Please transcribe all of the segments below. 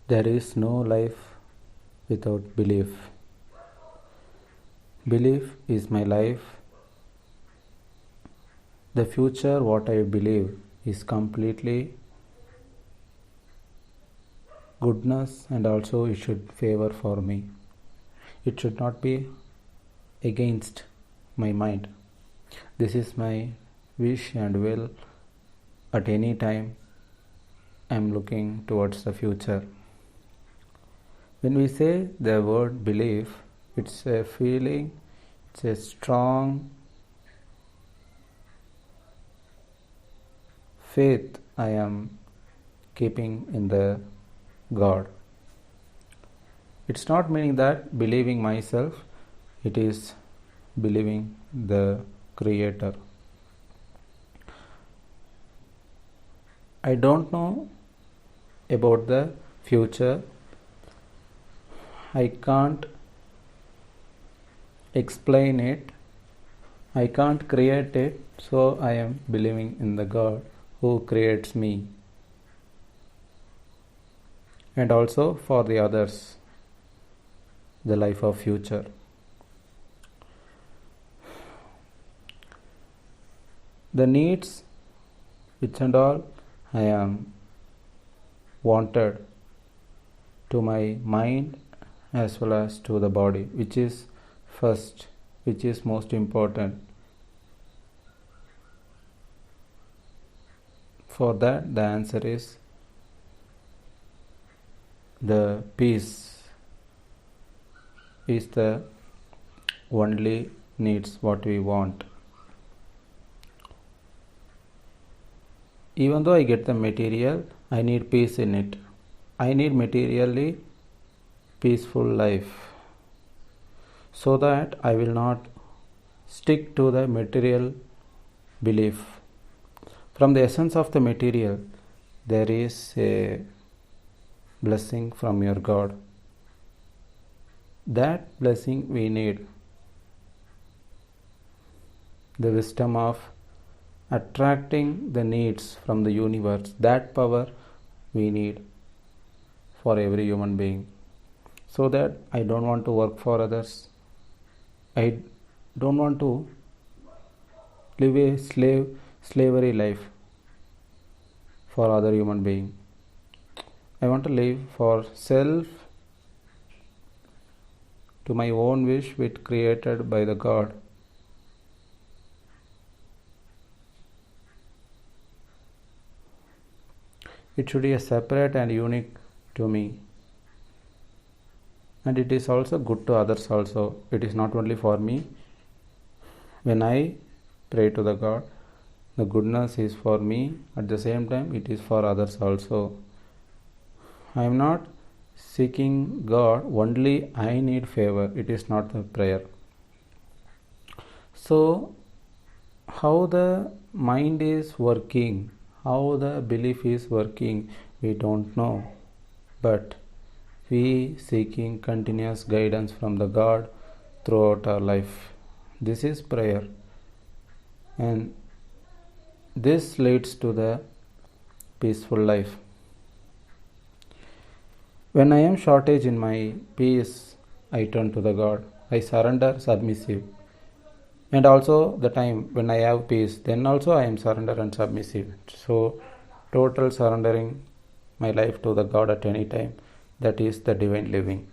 There is no life without belief. Belief is my life. The future, what I believe, is completely goodness, and also it should favor for me. It should not be against my mind. This is my wish and will. At any time I am looking towards the future. When we say the word belief, it's a feeling, it's a strong faith I am keeping in the God. It's not meaning that believing myself, it is believing the Creator. I don't know about the future. I can't explain it. I can't create it. So I am believing in the God who creates me. And also for the others, the life of future. The needs which and all I am wanted to my mind as well as to the body, which is first, which is most important. For that, the answer is the peace is the only needs what we want. Even though I get the material, I need peace in it. I need materially peaceful life, so that I will not stick to the material belief. From the essence of the material, there is a blessing from your God. That blessing we need. The wisdom of attracting the needs from the universe, that power we need for every human being. So that I don't want to work for others. I don't want to live a slavery life for other human being. I want to live for self, to my own wish, which created by the God. It should be a separate and unique to me. And it is also good to others also. It is not only for me. When I pray to the God, the goodness is for me. At the same time, it is for others also. I am not seeking God only I need favor. It is not the prayer. So, how the mind is working, how the belief is working, we don't know. But we seeking continuous guidance from the God throughout our life. This is prayer. And this leads to the peaceful life. When I am shortage in my peace, I turn to the God. I surrender submissive. And also the time when I have peace, then also I am surrender and submissive. So total surrendering my life to the God at any time. That is the divine living.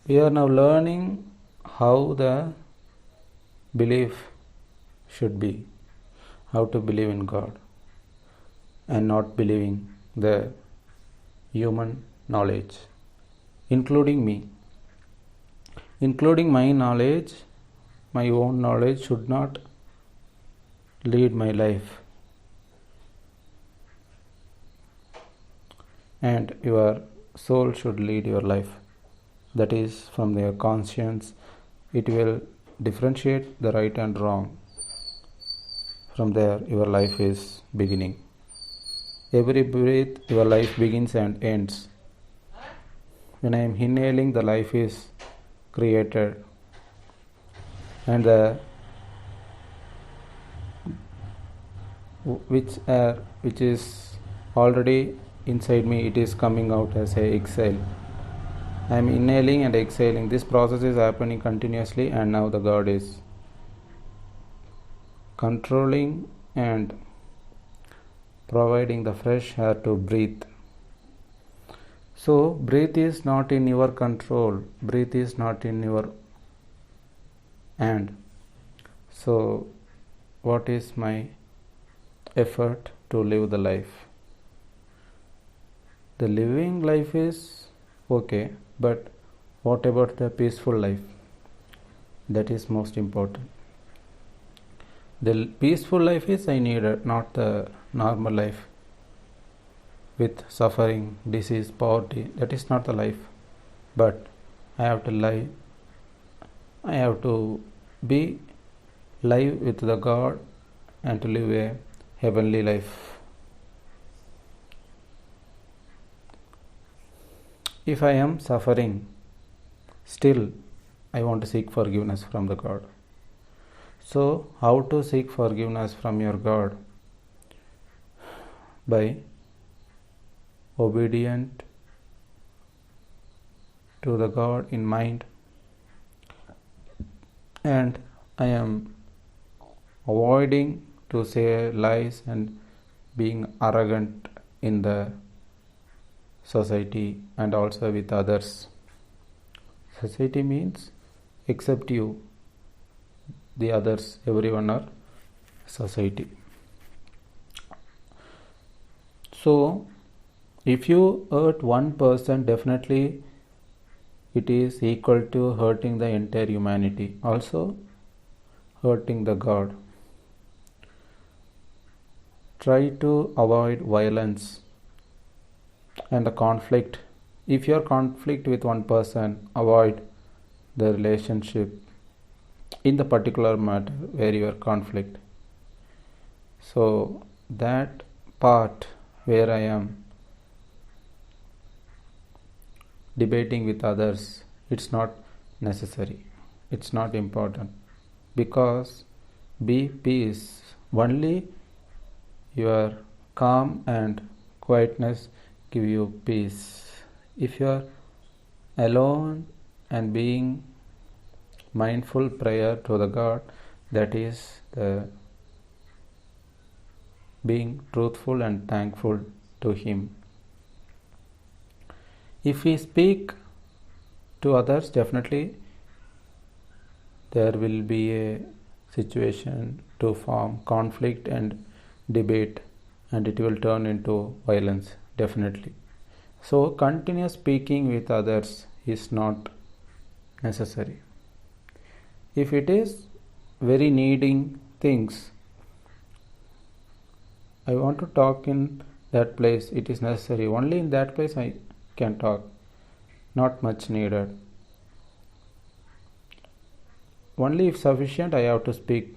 We are now learning how the belief should be, how to believe in God and not believing the human knowledge, including me. Including my knowledge, my own knowledge should not lead my life. And your soul should lead your life. That is, from your conscience, it will differentiate the right and wrong. From there, your life is beginning. Every breath, your life begins and ends. When I am inhaling, the life is created. And the which is already inside me, it is coming out as a exhale. I am inhaling and exhaling. This process is happening continuously, and now the God is controlling and providing the fresh air to breathe. So, breath is not in your control, breath is not in your hand. So, what is my effort to live the life? The living life is okay, but what about the peaceful life? That is most important. The peaceful life is I need, not the normal life with suffering, disease, poverty. That is not the life. But I have to live. I have to be live with the God and to live a heavenly life. If I am suffering, still I want to seek forgiveness from the God. So, how to seek forgiveness from your God? By obedient to the God in mind, and I am avoiding to say lies and being arrogant in the society and also with others. Society means except you, the others, everyone are society. So, if you hurt one person, definitely it is equal to hurting the entire humanity, also hurting the God. Try to avoid violence and the conflict. If you are conflict with one person, avoid the relationship in the particular matter where you are conflict. So that part where I am debating with others, it's not necessary, it's not important, because be peace. Only your calm and quietness give you peace. If you are alone and being mindful prayer to the God, that is the being truthful and thankful to Him. If we speak to others, definitely there will be a situation to form conflict and debate, and it will turn into violence, definitely. So, continuous speaking with others is not necessary. If it is very needing things, I want to talk in that place, it is necessary. Only in that place I can talk, not much needed. Only if sufficient I have to speak.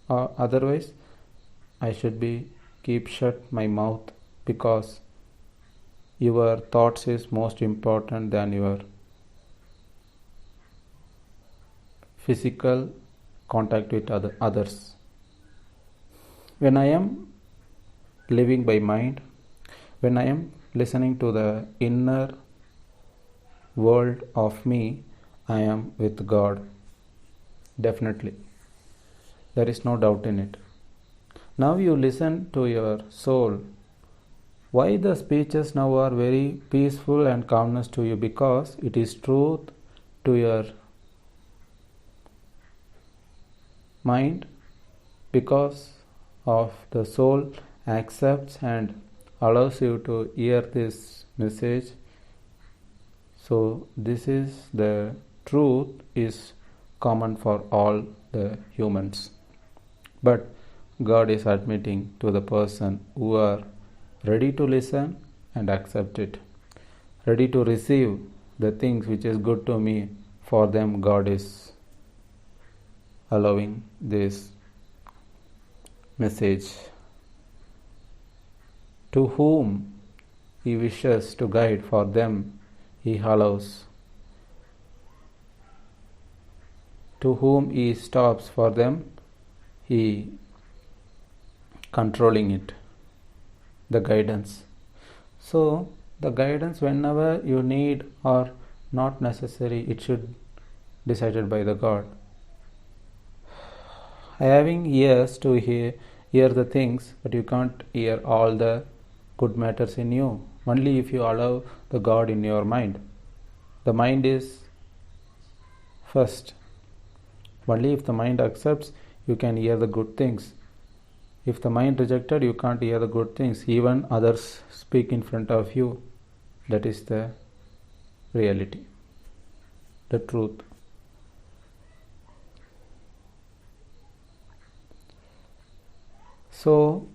Otherwise, I should be keep shut my mouth, because your thoughts is most important than your physical contact with others. When I am living by mind, when I am listening to the inner world of me, I am with God. Definitely. There is no doubt in it. Now you listen to your soul. Why the speeches now are very peaceful and calmness to you? Because it is truth to your mind, because of the soul accepts and allows you to hear this message. So this is the truth is common for all the humans, but God is admitting to the person who are ready to listen and accept it, ready to receive the things which is good to me. For them God is allowing this message. To whom He wishes to guide, for them He allows. To whom He stops, for them He controlling it, the guidance. So the guidance whenever you need or not necessary, it should decided by the God. Having ears to hear the things, but you can't hear all the good matters in you. Only if you allow the God in your mind. The mind is first. Only if the mind accepts, you can hear the good things. If the mind rejected, you can't hear the good things. Even others speak in front of you. That is the reality, the truth. So,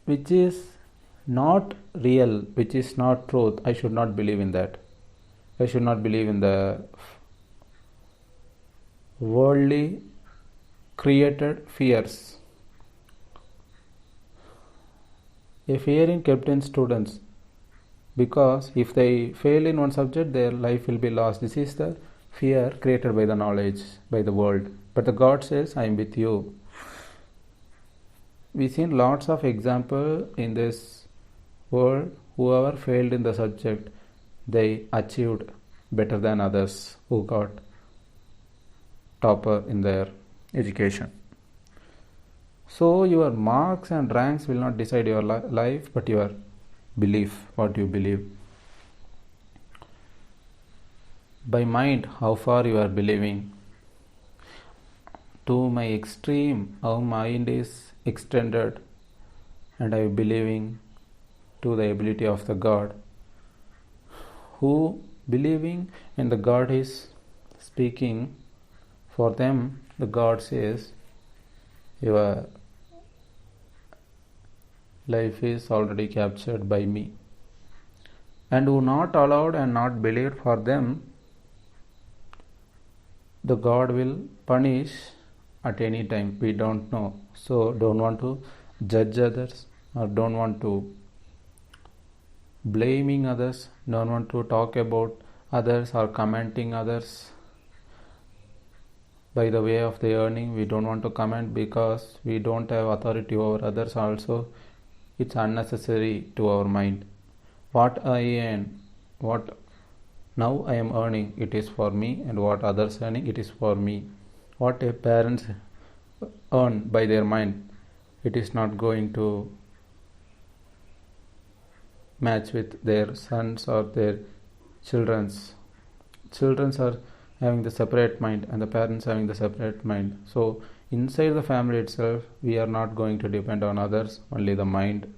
which is not real, which is not truth, I should not believe in that. I should not believe in the worldly created fears. A fear in kept in students, because if they fail in one subject, their life will be lost. This is the fear created by the knowledge, by the world. But the God says, I am with you. We've seen lots of examples in this world. Whoever failed in the subject, they achieved better than others who got topper in their education. So your marks and ranks will not decide your life, but your belief, what you believe. By mind, how far you are believing. To my extreme, our mind is extended, and I am believing to the ability of the God. Who believing in the God is speaking for them, the God says, your life is already captured by me. And who not allowed and not believed, for them, the God will punish at any time. We don't know. So don't want to judge others, or don't want to blaming others, don't want to talk about others or commenting others. By the way of the earning, we don't want to comment because we don't have authority over others also. It's unnecessary to our mind. What I earn, what now I am earning, it is for me, and what others earning, it is for me. What a parents earn by their mind, it is not going to match with their sons or their children's. Children are having the separate mind, and the parents having the separate mind. So inside the family itself, we are not going to depend on others, only the mind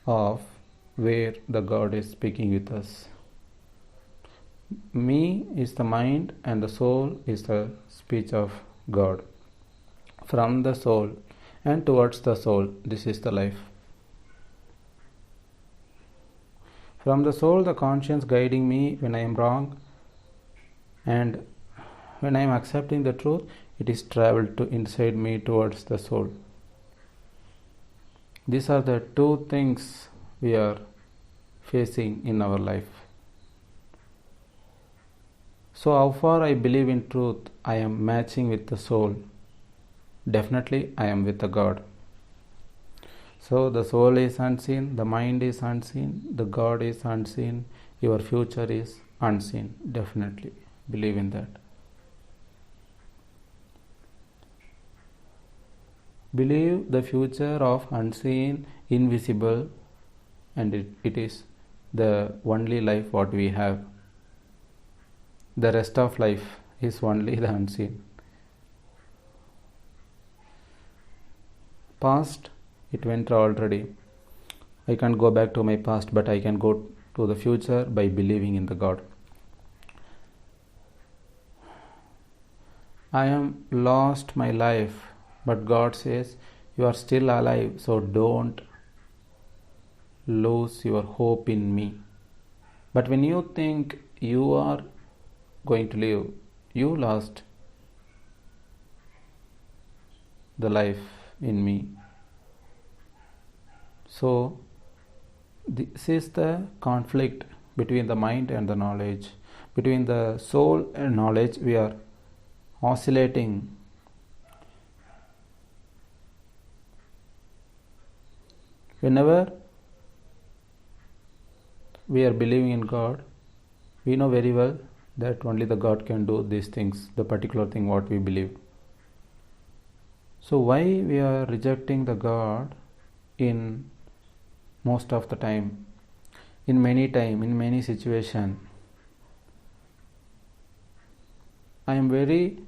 of where the God is speaking with us. Me is the mind, and the soul is the speech of God. From the soul and towards the soul, this is the life. From the soul, the conscience guiding me when I am wrong, and when I am accepting the truth, it is traveled to inside me towards the soul. These are the two things we are facing in our life. So how far I believe in truth, I am matching with the soul. Definitely I am with the God. So the soul is unseen, the mind is unseen, the God is unseen, your future is unseen. Definitely believe in that. Believe the future of unseen, invisible, and it is the only life what we have. The rest of life is only the unseen. Past, it went already. I can't go back to my past, but I can go to the future by believing in the God. I am lost my life, but God says you are still alive, so don't lose your hope in me. But when you think you are going to live, you lost the life in me. So this is the conflict between the mind and the knowledge. Between the soul and knowledge, we are oscillating Whenever we are believing in God, we know very well that only the God can do these things, the particular thing what we believe. So why we are rejecting the God in most of the time, in many situation? I am very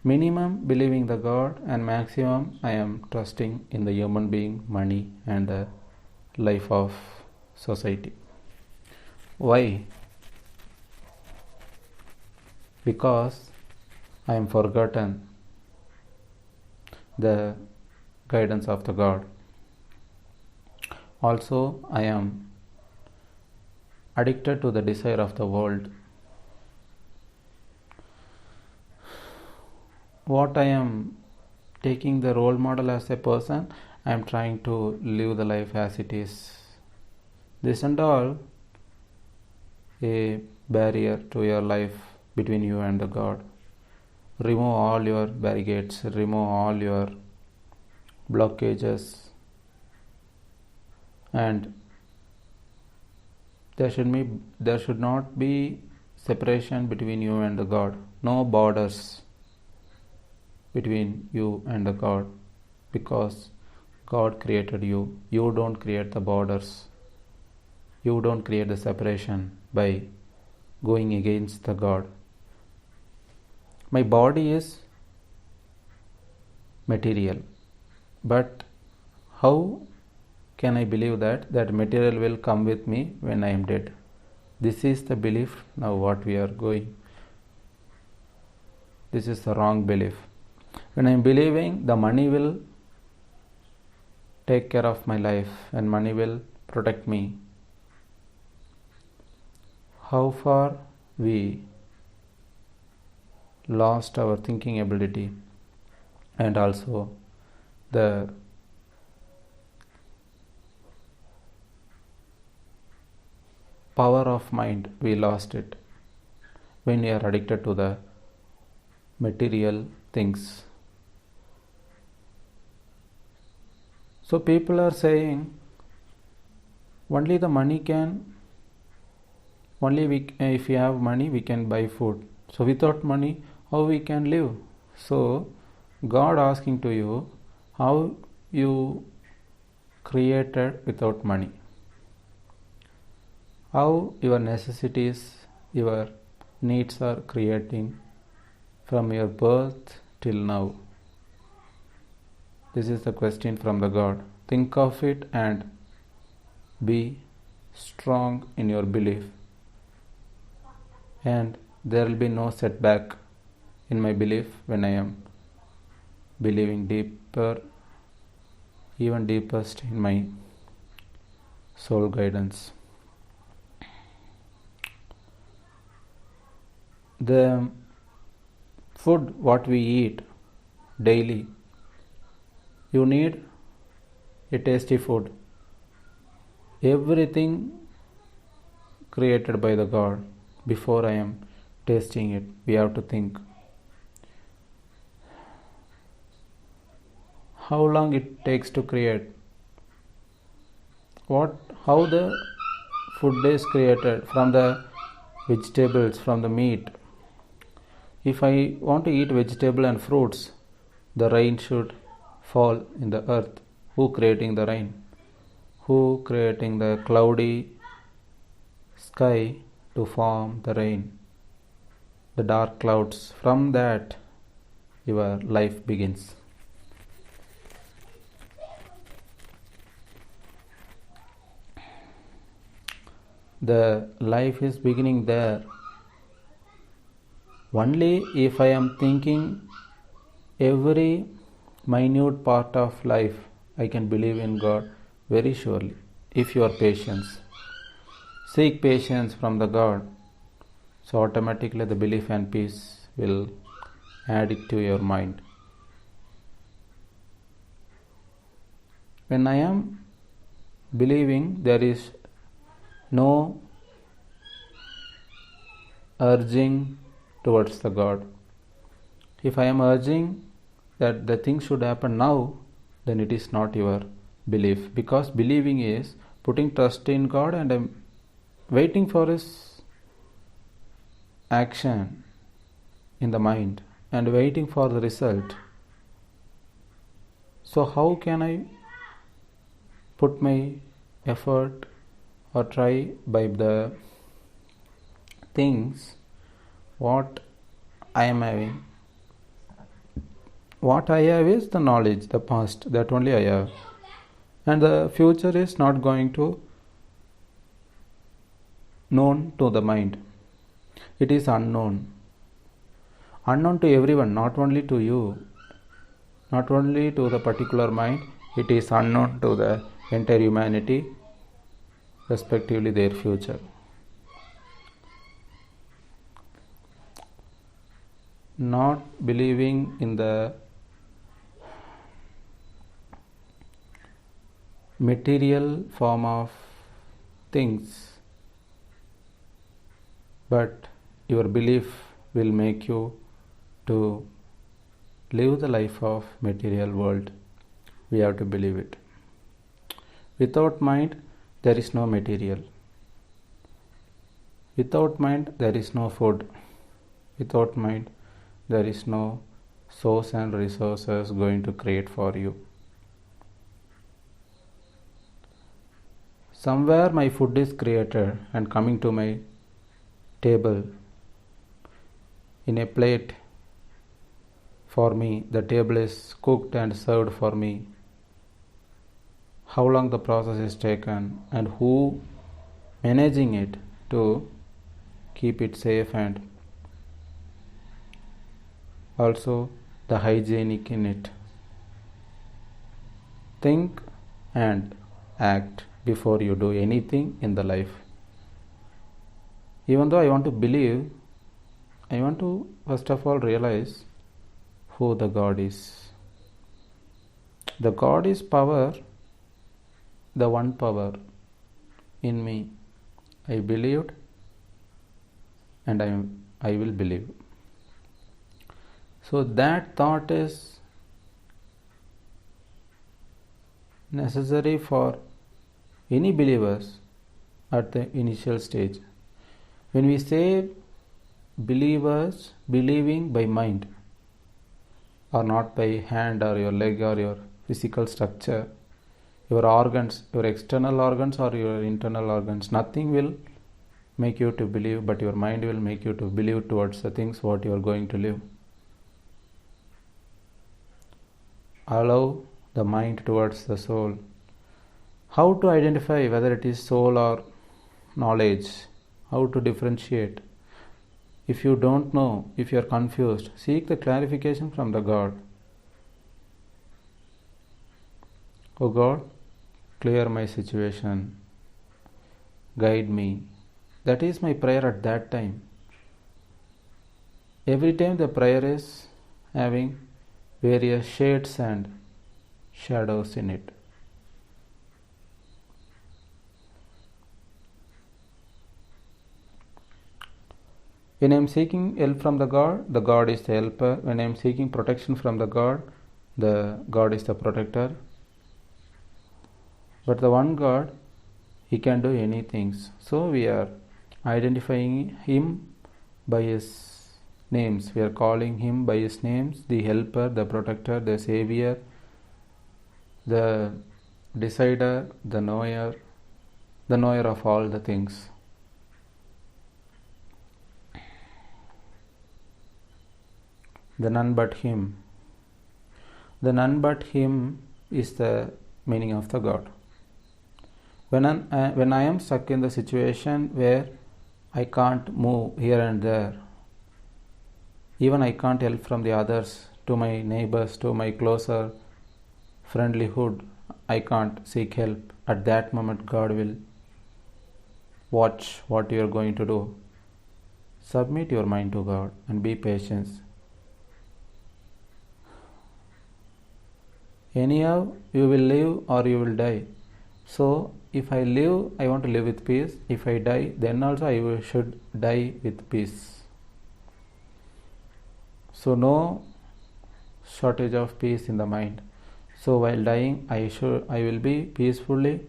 minimum believing the God, and maximum I am trusting in the human being, money, and the life of society. Why? Because I am forgotten the guidance of the God. Also, I am addicted to the desire of the world. What I am taking the role model as a person, I am trying to live the life as it is. This and all a barrier to your life between you and the God. Remove all your barricades, remove all your blockages, and there should not be separation between you and the God. No borders between you and the God, because God created you. You don't create the borders. You don't create the separation by going against the God. My body is material, but how can I believe that material will come with me when I am dead? This is the belief now what we are going. This is the wrong belief. When I am believing the money will take care of my life and money will protect me, how far we lost our thinking ability, and also the power of mind, we lost it when we are addicted to the material things. So people are saying only the money can, if we have money we can buy food. So without money how we can live? So God asking to you, how you created without money? How your necessities, your needs are creating from your birth till now? This is the question from the God. Think of it and be strong in your belief, and there will be no setback in my belief when I am believing deeper, even deepest in my soul guidance. The food what we eat daily, you need a tasty food. Everything created by the God. Before I am tasting it, we have to think how long it takes to create, how the food is created, from the vegetables, from the meat. If I want to eat vegetable and fruits, the rain should fall in the earth. Who creating the rain? Who creating the cloudy sky to form the rain? The dark clouds. From that your life begins. The life is beginning there. Only if I am thinking every minute part of life, I can believe in God very surely. If you are patient, seek patience from the God, so automatically the belief and peace will add it to your mind. When I am believing, there is no urging towards the God. If I am urging that the thing should happen now, then it is not your belief, because believing is putting trust in God and I'm waiting for His action in the mind and waiting for the result. So, how can I put my effort or try by the things what I am having? What I have is the knowledge, the past, that only I have. And the future is not going to known to the mind. It is unknown. Unknown to everyone, not only to you, not only to the particular mind, it is unknown to the entire humanity, respectively their future. Not believing in the material form of things, but your belief will make you to live the life of material world. We have to believe it. Without mind, there is no material. Without mind, there is no food. Without mind, there is no source and resources going to create for you. Somewhere my food is created and coming to my table in a plate for me. The table is cooked and served for me. How long the process is taken and who managing it to keep it safe, and also the hygienic in it. Think and act before you do anything in the life. Even though I want to believe, I want to first of all realize who the God is. The God is power, the one power in me. I believed and I will believe. So that thought is necessary for any believers at the initial stage. When we say believers believing by mind or not by hand or your leg or your physical structure, your organs, your external organs or your internal organs, nothing will make you to believe, but your mind will make you to believe towards the things what you are going to live. Allow the mind towards the soul. How to identify whether it is soul or knowledge? How to differentiate? If you don't know, if you are confused, seek the clarification from the God. Oh God, clear my situation. Guide me. That is my prayer at that time. Every time the prayer is having various shades and shadows in it. When I am seeking help from the God is the helper. When I am seeking protection from the God is the protector. But the one God, He can do anything. So we are identifying Him by His names. We are calling Him by His names, the helper, the protector, the savior, the decider, the knower of all the things. The none but Him. The none but Him is the meaning of the God. When I am stuck in the situation where I can't move here and there, even I can't help from the others, to my neighbors, to my closer friendlyhood, I can't seek help. At that moment, God will watch what you are going to do. Submit your mind to God and be patient. Anyhow, you will live or you will die. So, if I live, I want to live with peace. If I die, then also I should die with peace. So, no shortage of peace in the mind. So while dying, I will be peacefully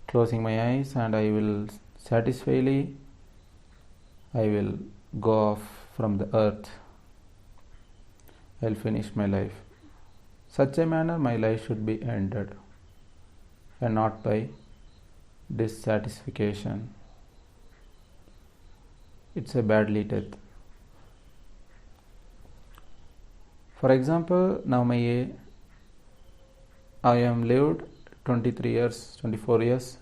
closing my eyes, and I will satisfyingly I will go off from the earth. I'll finish my life. Such a manner my life should be ended, and not by dissatisfaction. It's a badly death. For example, now I am lived 23 years, 24 years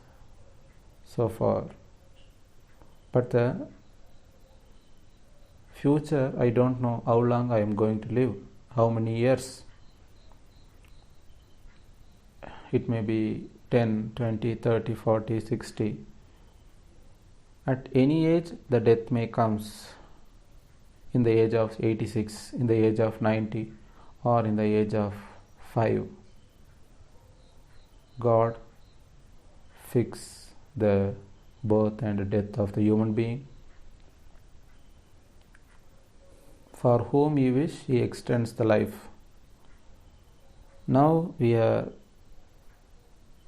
so far. But the future, I don't know how long I am going to live, how many years. It may be 10, 20, 30, 40, 60. At any age, the death may comes. In the age of 86, in the age of 90, or in the age of 5. God fix the birth and death of the human being. For whom He wish, He extends the life. Now we are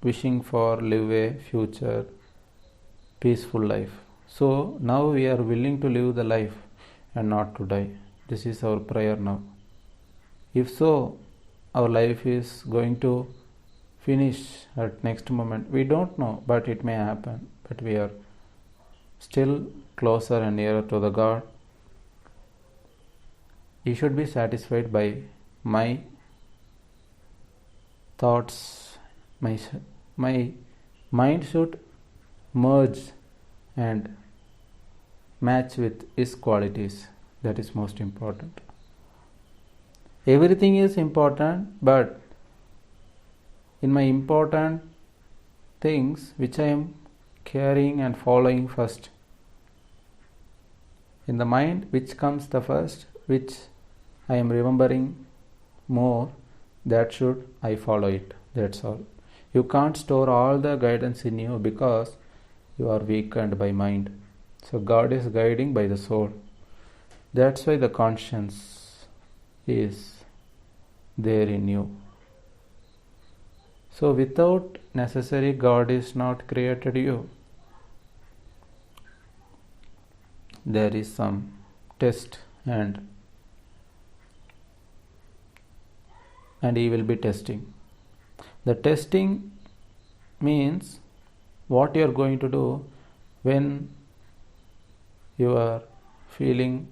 wishing for live a future peaceful life. So now we are willing to live the life and not to die. This is our prayer now. If so, our life is going to finish at next moment. We don't know, but it may happen. But we are still closer and nearer to the God. He should be satisfied by my thoughts. My mind should merge and match with His qualities. That is most important. Everything is important, but in my important things which I am carrying and following first, in the mind which comes the first, which I am remembering more, that should I follow it. That's all. You can't store all the guidance in you because you are weakened by mind. So God is guiding by the soul. That's why the conscience is there in you. So without necessary, God is not created you. There is some test and He will be testing. The testing means what you are going to do when you are feeling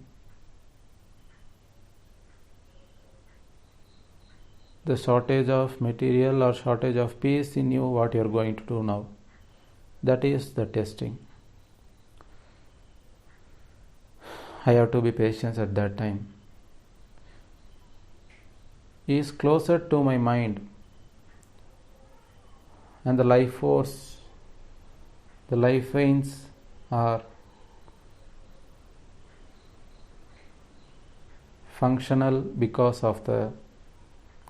the shortage of material or shortage of peace in you, what you are going to do now. That is the testing. I have to be patient at that time. He is closer to my mind, and the life force, the life veins are functional because of the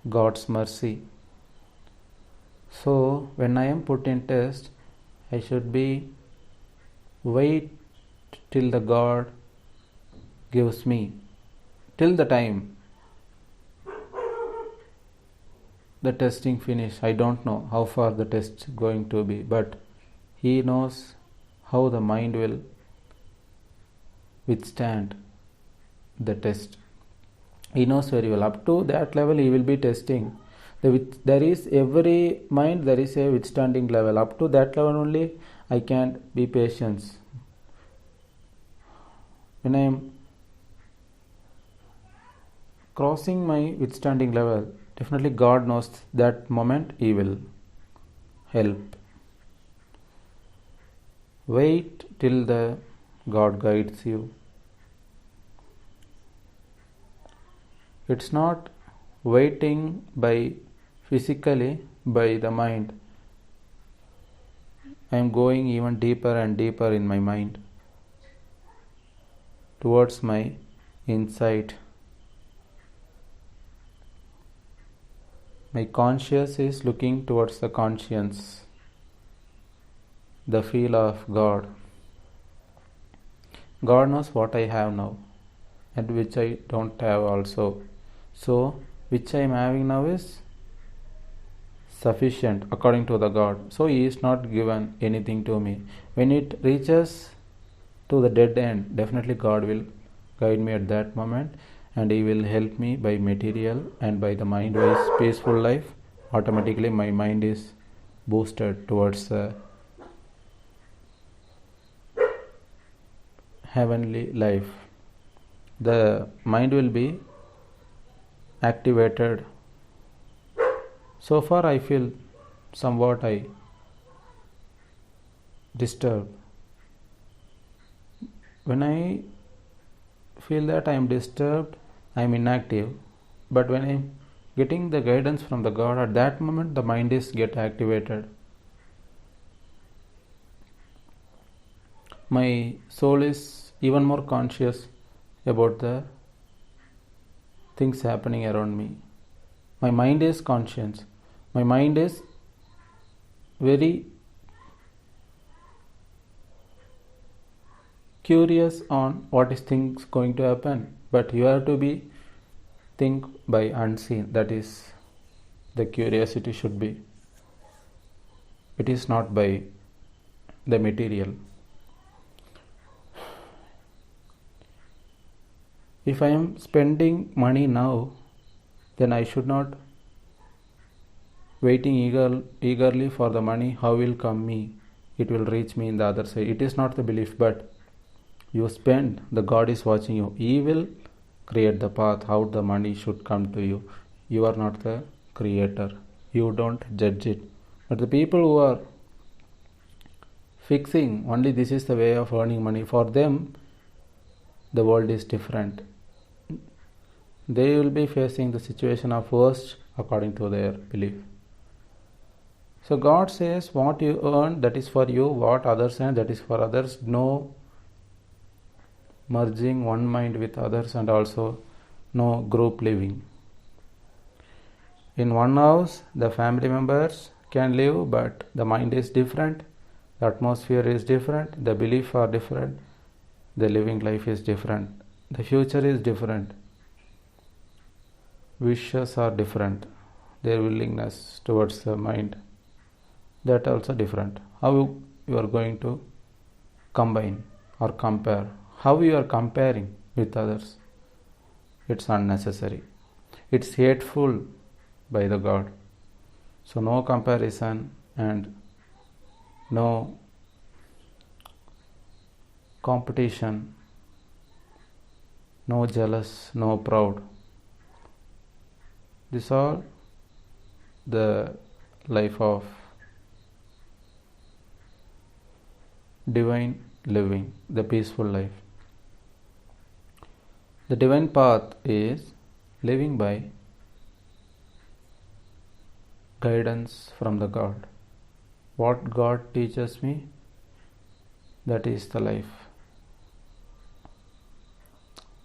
God's mercy. So when I am put in test, I should be wait till the God gives me, till the time the testing finish. I don't know how far the test is going to be, but He knows how the mind will withstand the test. He knows very well. Up to that level He will be testing. There is every mind, there is a withstanding level. Up to that level only I can be patient. When I am crossing my withstanding level, definitely God knows that moment He will help. Wait till the God guides you. It's not waiting by physically, by the mind. I am going even deeper and deeper in my mind towards my insight. My conscious is looking towards the conscience, the feel of God. God knows what I have now and which I don't have also. So which I am having now is sufficient according to the God. So He is not given anything to me. When it reaches to the dead end, definitely God will guide me at that moment, and He will help me by material and by the mind-wise peaceful life. Automatically my mind is boosted towards the heavenly life. The mind will be activated. So far I feel somewhat disturbed. When I feel that I am disturbed, I am inactive. But when I am getting the guidance from the God, at that moment the mind is get activated. My soul is even more conscious about the things happening around me. My mind is conscious. My mind is very curious on what is things going to happen, but you have to be think by unseen. That is the curiosity should be. It is not by the material. If I am spending money now, then I should not waiting eagerly for the money. How will come me? It will reach me in the other side. It is not the belief, but you spend, the God is watching you. He will create the path how the money should come to you. You are not the creator. You don't judge it. But the people who are fixing only this is the way of earning money, for them the world is different. They will be facing the situation of worst according to their belief. So God says, what you earn, that is for you. What others earn, that is for others. No merging one mind with others, and also no group living. In one house, the family members can live, but the mind is different, the atmosphere is different, the beliefs are different, the living life is different, the future is different, wishes are different, their willingness towards the mind, that also different. How you are going to combine or compare? How you are comparing with others? It's unnecessary. It's hateful by the God. So no comparison and no competition, no jealous, no proud. This all the life of divine living, the peaceful life. The divine path is living by guidance from the God. What God teaches me, that is the life.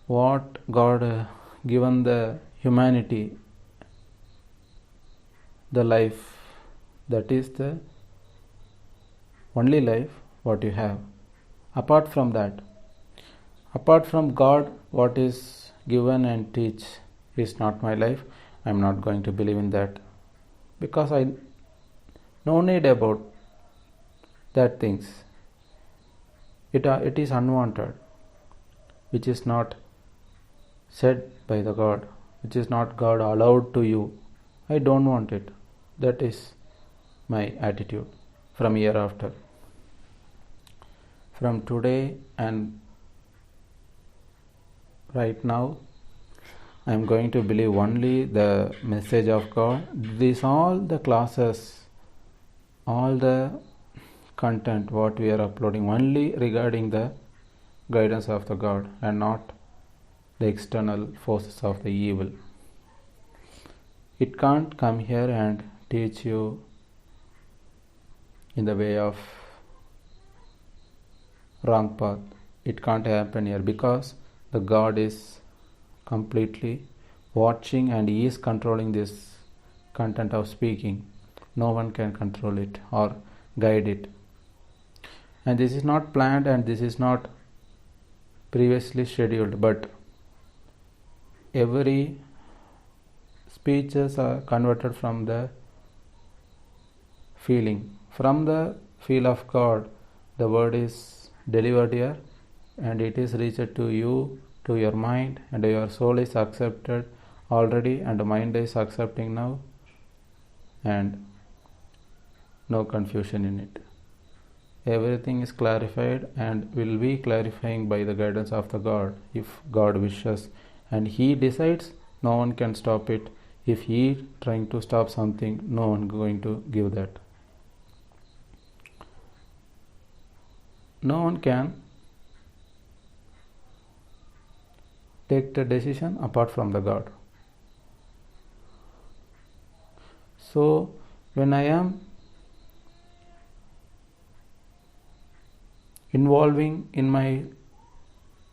What God given the humanity, the life, that is the only life what you have. Apart from that, apart from God, what is given and teach is not my life. I am not going to believe in that, because I no need about that things. It is unwanted, which is not said by the God, which is not God allowed to you. I don't want it. That is my attitude from hereafter. From today and right now, I am going to believe only the message of God. These all the classes, all the content what we are uploading only regarding the guidance of the God and not the external forces of the evil. It can't come here and teach you in the way of wrong path. It can't happen here, because the God is completely watching and He is controlling this content of speaking. No one can control it or guide it. And this is not planned and this is not previously scheduled, but every speeches are converted from the feeling. From the feel of God, the word is delivered here and it is reached to you, to your mind, and your soul is accepted already and mind is accepting now, and no confusion in it. Everything is clarified and will be clarifying by the guidance of the God if God wishes, and He decides. No one can stop it. If He trying to stop something, no one going to give that. No one can take the decision apart from the God. So when I am involving in my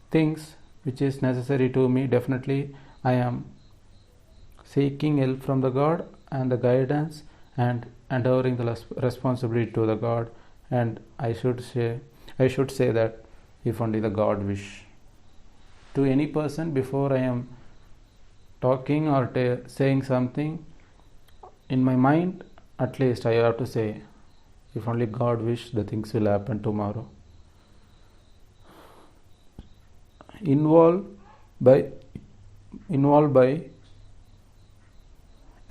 things which is necessary to me, definitely I am seeking help from the God and the guidance and enduring the responsibility to the God. And I should say that if only the God wish. To any person, before I am talking or saying something, in my mind at least I have to say, if only God wish, the things will happen tomorrow. Involved by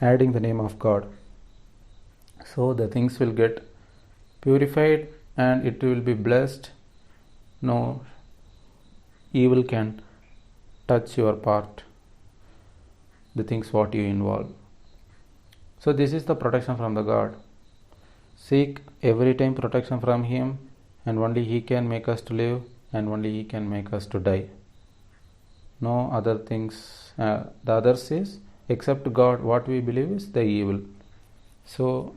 adding the name of God, so the things will get purified and it will be blessed. No evil can touch your part, the things what you involve. So this is the protection from the God. Seek every time protection from Him, and only He can make us to live and only He can make us to die. No other things. The others is, except God, what we believe is the evil. So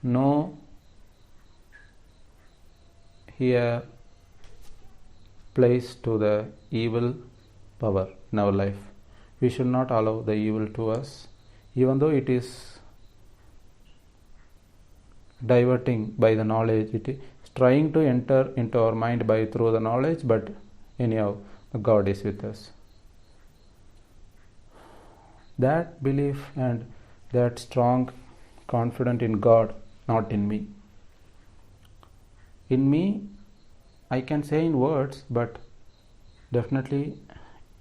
no here place to the evil power in our life. We should not allow the evil to us, even though it is diverting by the knowledge. It is trying to enter into our mind by through the knowledge, but anyhow God is with us. That belief and that strong confidence in God, not in me. In me, I can say in words, but definitely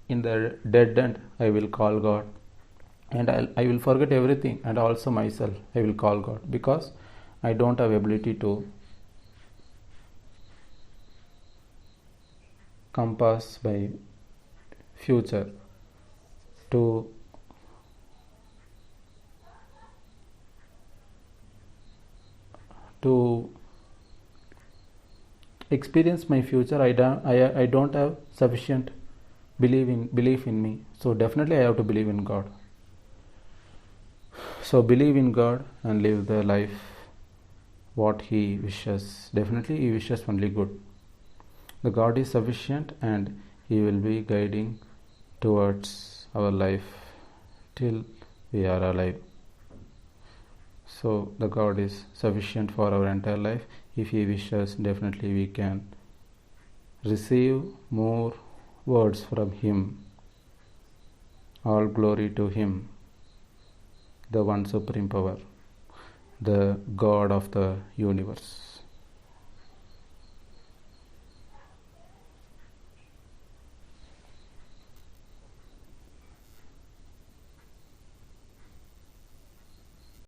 in the dead end I will call God, and I will forget everything, and also myself I will call God, because I don't have ability to compass by future, to experience my future. I don't have sufficient belief in me. So definitely I have to believe in God. So believe in God and live the life what He wishes. Definitely He wishes only good. The God is sufficient and He will be guiding towards our life till we are alive. So the God is sufficient for our entire life. If He wishes, definitely we can receive more words from Him. All glory to Him, the one supreme power, the God of the universe.